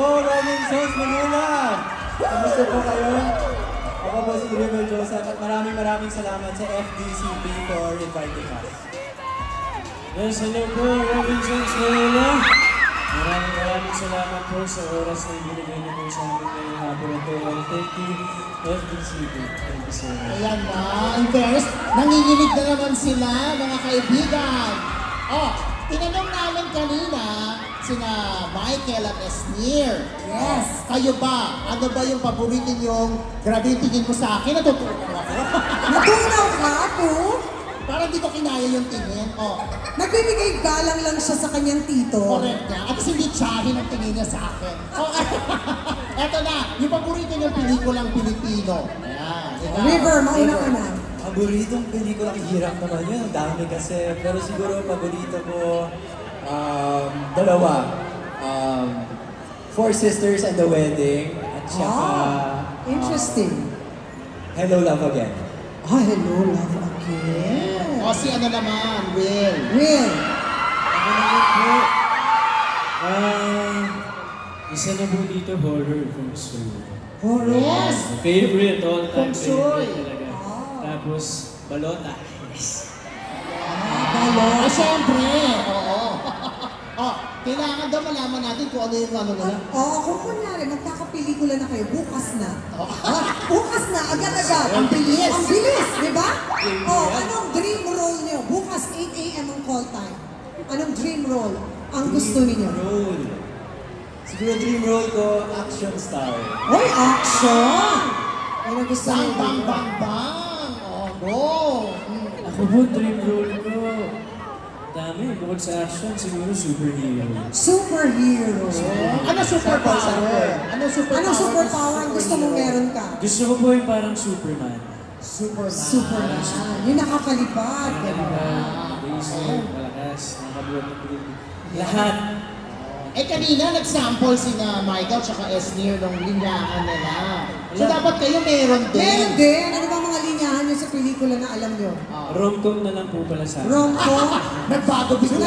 Robinsons Manila! Kamusta po kayo? Ako po si River Joseph at maraming salamat sa FDCP for inviting us. Yes, hello po, Robinsons Manila. Maraming salamat po sa oras na ibinigay niyo po sa amin ngayong hapon na ito. Thank you, FDCP. Thank you so much. Ayan na, in fairness, nanginginig na naman sila, mga kaibigan. Oh, tinanong namin kanina, sina Michael at Esnir. Yes. Kayo ba? Ano ba yung paborito niyong, grabe yung tingin mo sa akin, natutunan ako. Natunaw ka, po? Parang di ko kinaya yung tingin. Oh. Nagbibigay galang lang siya sa kanyang tito. Correct nga. At hindi tsahin ang tingin niya sa akin. Oh, eto na, yung paborito niyong pelikulang Pilipino. Ayan. River, mauna ka na. Paboritong pelikulang hirap naman yun. Ang dami kasi. Pero siguro paborito ko, dalawa. Four Sisters and the Wedding. At saka... Interesting. Hello, Love Again. Hello, Love Again. O si ano naman, Will. Will. Ako naman po, isa na po dito, horror from Soul. Horror? Yes. Favorite, all-time Kungsoy. favorite talaga. Tapos, balota. Yes. Balot. Siyempre. Oo. Kailangan daw malaman natin kung ano yung ano nila. Kung kunyari, magkakapelikula na kayo, bukas na. Bukas na, agad-agad. Ang bilis. Ang bilis, di ba? Anong dream role niyo? Bukas, 8 a.m. ang call time. Anong dream role ang gusto niyo? Siguro dream role ko, action star. Hoy, action! Ano gusto Bang, niyo? bang, bang, bang. Go. Ako po, dream role ko. Dami, bukod sa action, siguro superhero. Superhero. Ano superpower? Anong superpower ang gusto mo meron ka? Gusto ko po yung parang Superman. Superman. Yung nakakalipad. Laser, malakas, nakabuhat ng pelikula. Lahat. Kanina nag-sample sina Michael tsaka Esnir nung linyahan nila. So dapat kayo meron din. Meron din. Ano ba mga linyahan niyo sa pelikula na alam niyo? Rom-com na lang po pala sa akin. Rom-com? Nagbago bigla.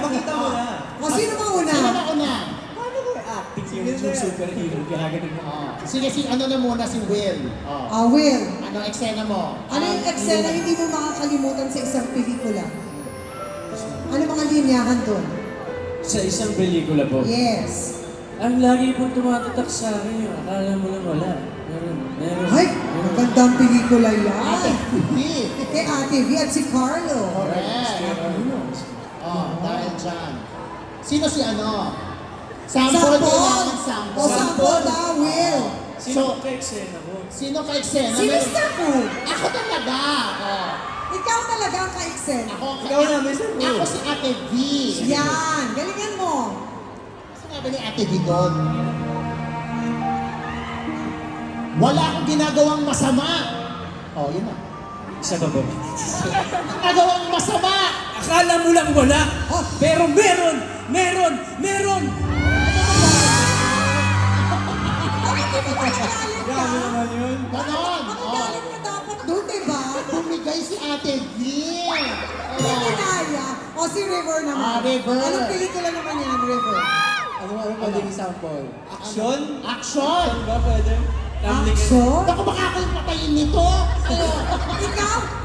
Pakita mo na. Sino mauna? Sino na una? Paano ko acting yung superhero? Ginagaling mo. Sige, ano na muna si Will. Will. Ano eksena mo? Ano yung eksena hindi mo makakalimutan sa isang pelikula? Ano mga linyahan doon? Sa isang pelikula po. Yes. Ang lagi pong tumatatak sa akin yung akala mo lang wala. Meron. Ay, magandang pelikula yan. Ate V. Kay Ate V at si Carlo. Correct. Dahil dyan. Sino si ano? Sample kailangan sample. Sample daw, Will. Sino ka eksena ko? Sino ka eksena? Sino sa food? Ako talaga. Ikaw talaga ang ka-eksena. Ikaw na, Mr. Wu. Ako si Ate V. Yan, galingan mo. Sinabi ni Ate V doon. Wala akong ginagawang masama. Yun na. Isa pa ba? Ginagawang masama. Akala mo lang wala. Pero meron! Meron! Meron! Grabe naman yun. Ganon. Magagaling ka dapat doon, diba? Bumigay si Ate V. Hindi kinaya. Si River naman. River. Anong pelikula naman yan, River? Ano pwedeng sample? Action? Action. Ba pwede? Action? Baka baka ako yung patayin nito.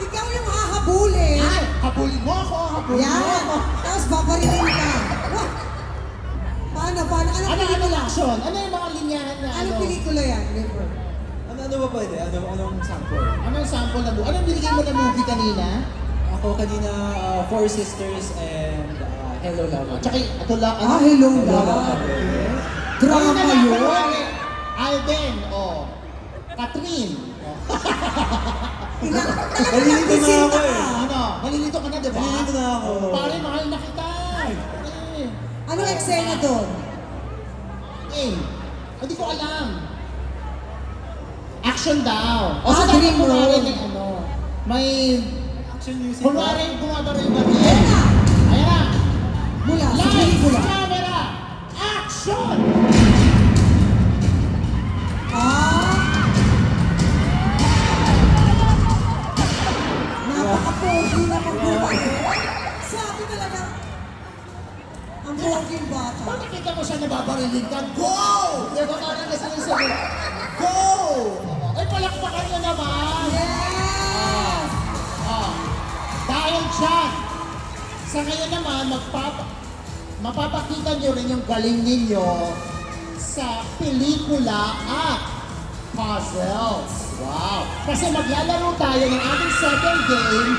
Ikaw yung hahabulin. Ay, habulin mo ako. Habulin mo Yan. ako. Tapos babarilin ka. Wah! Paano? Anong Ano pelikula? action? Ano yung mga linyahan na Anong pelikula yan, River? Ano ba pwede? Anong sample? Anong sample na movie? Anong binigay mo na movie kanina? Ako kanina, Four Sisters and Hello, Love. Tsaka ito lang. Hello, Hello, love. Love. Drama yun. Alden, Catherine. Nalilito na ako eh. Ano? Nalilito ka na, di ba? Nalilito na ako. Pare, mahal na kita. Anong eksena doon? Hindi ko alam. Action daw. Dream role. May Action music. kunwari bumabaril ba rin? Ayan na. Ayan na. Mula sa Lights, pelikula. camera, action! Napaka-pogi na pag-buhay. Sabi talaga, ang pogi pasuging bata. Pag nakita mo siya nababarilin ka, go! Di ba parang nasasabi, go! Ay, palakpakan nyo naman! Yes! Dahil dyan, sa ngayon naman, mapapakita nyo rin yung galing ninyo sa pelikula at puzzles. Wow! Kasi maglalaro tayo ng ating second game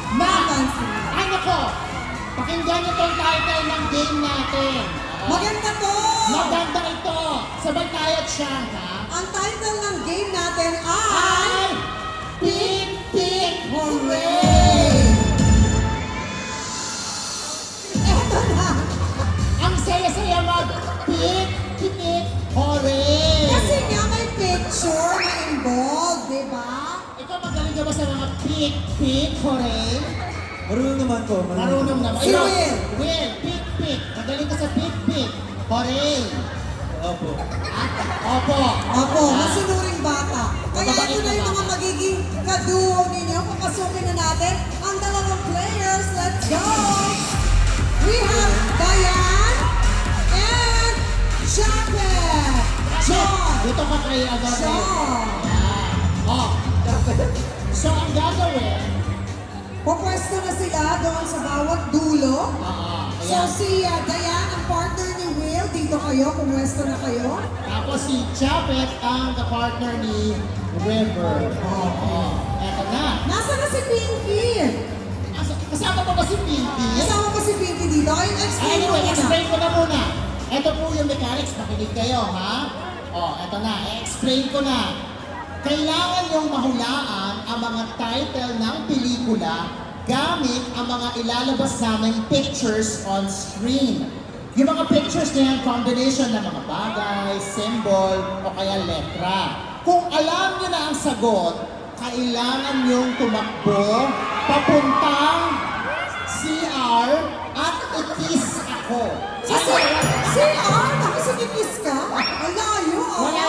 na, ano ko, pakinggan nyo itong title ng game natin. Maganda to! Maganda ito. Sabay tayo at siyang, ha? Ang title ng game natin ay... Ay! Pick, pick, Hooray! Eto na! ang saya-saya mag-pick, pick, hooray! Kasi nga may picture na involved, di ba? Ikaw magaling ka ba sa mga pick, pick, hooray? Marunong naman po. Marunong naman. Si Ikaw, Will. Will, pick, pick. Magaling ka sa pick, pick. Hooray! Opo. Opo. Opo, masunuring bata. Kaya Mababait ito na na yung mga bata. magiging kaduo ninyo. Papasukin na natin ang dalawang players. Let's go! We have Diane and Jacket. John. Dito ka kay Agar. John. Oh. So, ang gagawin, Pupwesto na sila doon sa bawat dulo. So ayan. si Diane, ang partner ni Will, dito kayo, pumwesto na kayo. Tapos si Chapet ang partner ni River. Eto na. Nasaan na si Pinky? Kasama mo ba si Pinky? Kasama ko si Pinky dito. Ay, explain ko Anyway, muna. explain ko na muna. Ito po yung mechanics, makinig kayo, ha? Eto na, explain ko na. Kailangan yung mahulaan ang mga title ng pelikula gamit ang mga ilalabas naming pictures on screen. Yung mga pictures na yan, combination ng mga bagay, symbol, o kaya letra. Kung alam nyo na ang sagot, kailangan yung tumakbo papuntang CR at i-kiss ako. CR? Tapos sinikis ka? Ang layo, ah. Wala.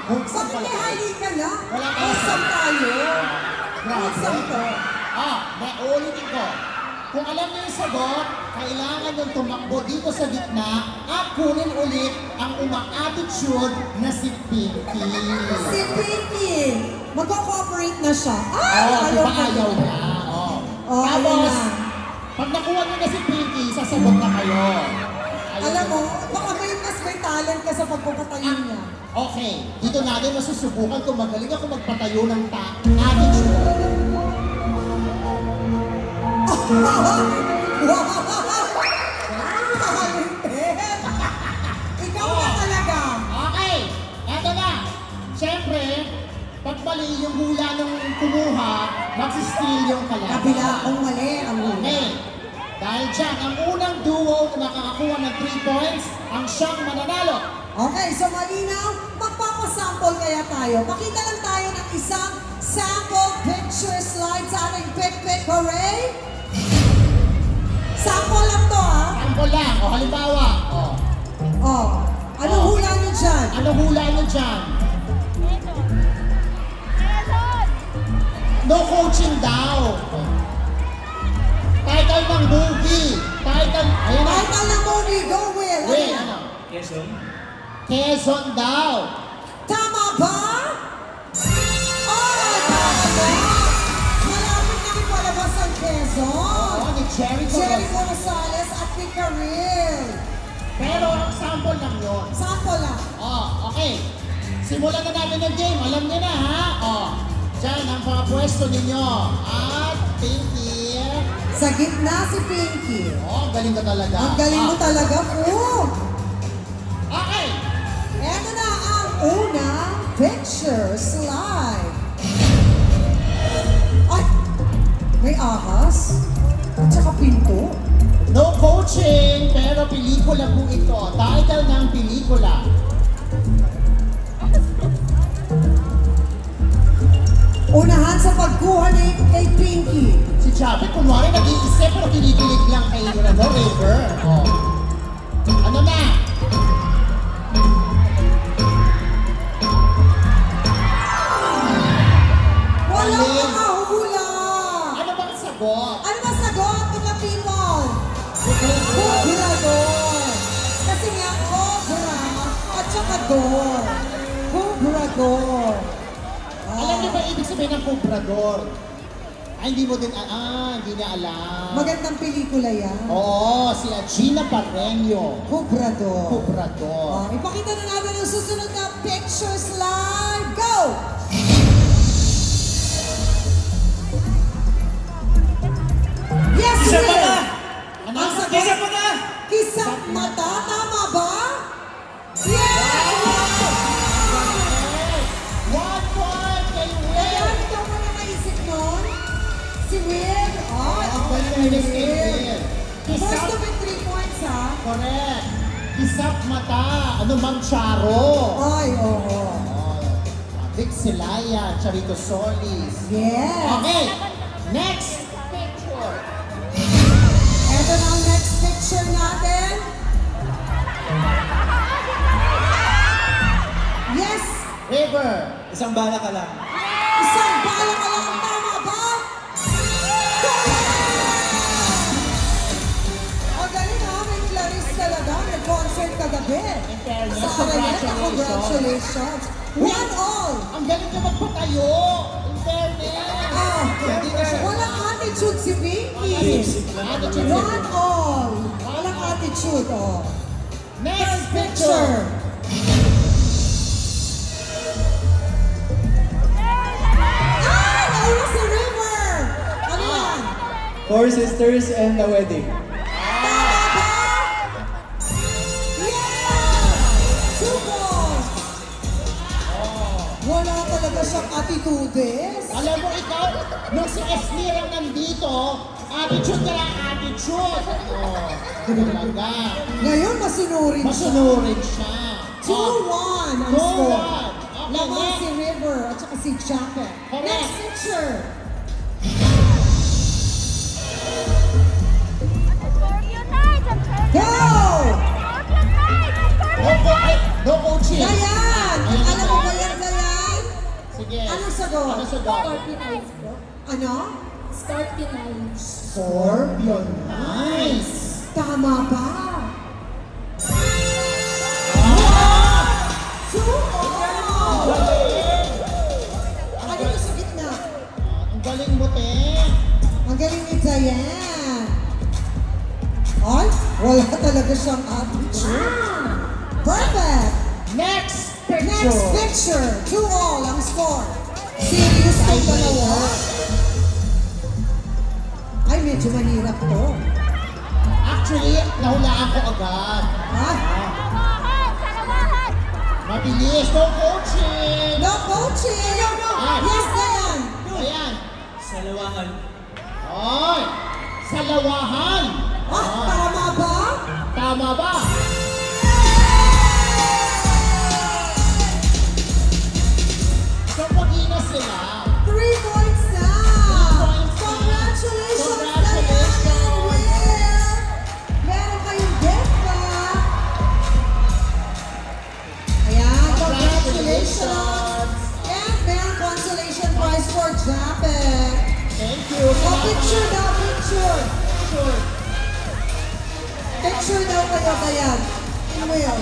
Bakit may hali ka na? Wala ka. Usap tayo. Grabe. Usap to. Ulitin ko. Kung alam niyo yung sagot, kailangan yung tumakbo dito sa gitna at kunin ulit ang umang-attitude na si Pinky. Si Pinky, magko-cooperate na siya. Di ba ayaw niya? Ayaw Tapos, na. pag nakuha niyo na si Pinky, sasagot na kayo. Ayun. Alam mo, baka may talent ka sa pagpapatayo niya. Okay, dito natin masusubukan kung magaling ako magpatayo ng attitude. Wow! Talented! Ikaw na talaga! Okay, eto na. Siyempre, pag mali yung hula ng kumuha, magsisteal yung kalaban. Kabila kung mali ang huli. Okay. Dahil dyan, ang unang duo na makakakuha ng 3 points, ang siyang mananalo. Okay, so malinaw, magpapasample kaya tayo. Pakita lang tayo ng isang sample picture slide sa ating Pick Hooray! Sample lang to, ha? Sample lang. O halimbawa, Anong hula nyo dyan? ano hula nyo dyan? No coaching daw. Title ng movie. Ayan na. Title ng movie, go Will! Wait, Ano? ano? Quezon? Quezon daw. Tama ba? Tama ba? Malapit na rin palabas ang Quezon. Ni Jericho. Jericho Rosales at Picaril. Pero ang sample lang yun. Sample lang. Okay. Simulan na natin ang game. Alam niyo na, ha? Diyan ang mga pwesto ninyo. At Pinky. Sa gitna si Pinky. Ang galing ka talaga. Ang galing mo talaga po. Okay. Eto na ang unang picture slide. Ay! May ahas. At saka pinto. No coaching, pero pelikula po ito. Title ng pelikula. Unahan sa pagkuha ni kay Pinky. Si Chubby, kunwari nag-iisip pero kinikilig lang kay River. Ano na? Walang Alin? makahula. Ano bang sagot? Ano ba sagot mga people? Who Cobrador. Cobrador. Alam niyo ba ibig sabihin ng Cobrador? Ay, hindi mo din, hindi niya alam. Magandang pelikula yan. Oo, si Gina Parreño. Cobrador. Cobrador. Ipakita na natin ang susunod na picture slide. Go! Yes, Kisap Will! mata! Ano? Ang sagot? Kisap mata! Kisap mata, tama ba? Yes! 1 point kay Will. Kaya ikaw mo na naisip nun? Si Will? Ay, ang galing ni Fairness kay Will. Will. Most Kisap, of it 3 points, ha? correct. Kisap mata. Ano, Ma'am Charo? Ay, oo. Oh, Vic Celaya, Charito Solis. Yes. Okay, next picture. Ito na ang next picture natin. Yes! River. Isang bala ka lang. Isang bala ka lang ang tama ba? Ang galing ha, may Clarice talaga. Nag-concert kagabi. In fairness, Sa Araneta, congratulations. 1-all. Ang galing niya magpatayo. In fairness. Ah, Hindi na siya. walang attitude si Pinky. Attitude. 1-all. Walang attitude, oh. Next Third picture. Ay, nauna si River. Ano yan? Four Sisters and the Wedding. Tama ba? Yeah! 2 points. Wala talaga siyang attitudes. Alam mo ikaw, nung si Esmir ang nandito, attitude ka lang, attitude. Oh, talaga. Ngayon, masunurin siya. Masunurin siya. 2-1 ang 2-1. score. Okay, Laban next. si River at saka si Jacket. Correct. Next picture. Go! No coaching. Dayan! Ayan, Alam mo ba yan, Dayan? Sige. Anong sagot? Ano sagot? Scorpion eyes, bro. Ano? Scorpion eyes. Scorpion. Nice. Tama ba? Ano yung sa gitna? Ang galing mo, te. Ang galing ni Dayan. Ay, wala talaga siyang attitude. Perfect! Next picture. Next picture. 2-all ang score. Serious ang dalawa. Ay, medyo mahirap to. Actually, nahulaan ko agad. Ha? Mabilis. No coaching. No coaching! Ah. Yes, Dayan! Ayan. Sa lawahan. Ay. Sa lawahan. Ah, tama ba? Tama ba? So, pag-ina sila. 3 points na! 3 points na. Congratulations, Congratulations. Dayan and Will! Meron kayong gift pa! Ayan, congratulations! And meron consolation prize for Japet. Thank you. Oh, picture daw, picture! Sure. Picture daw kayo, Dayan. And Will.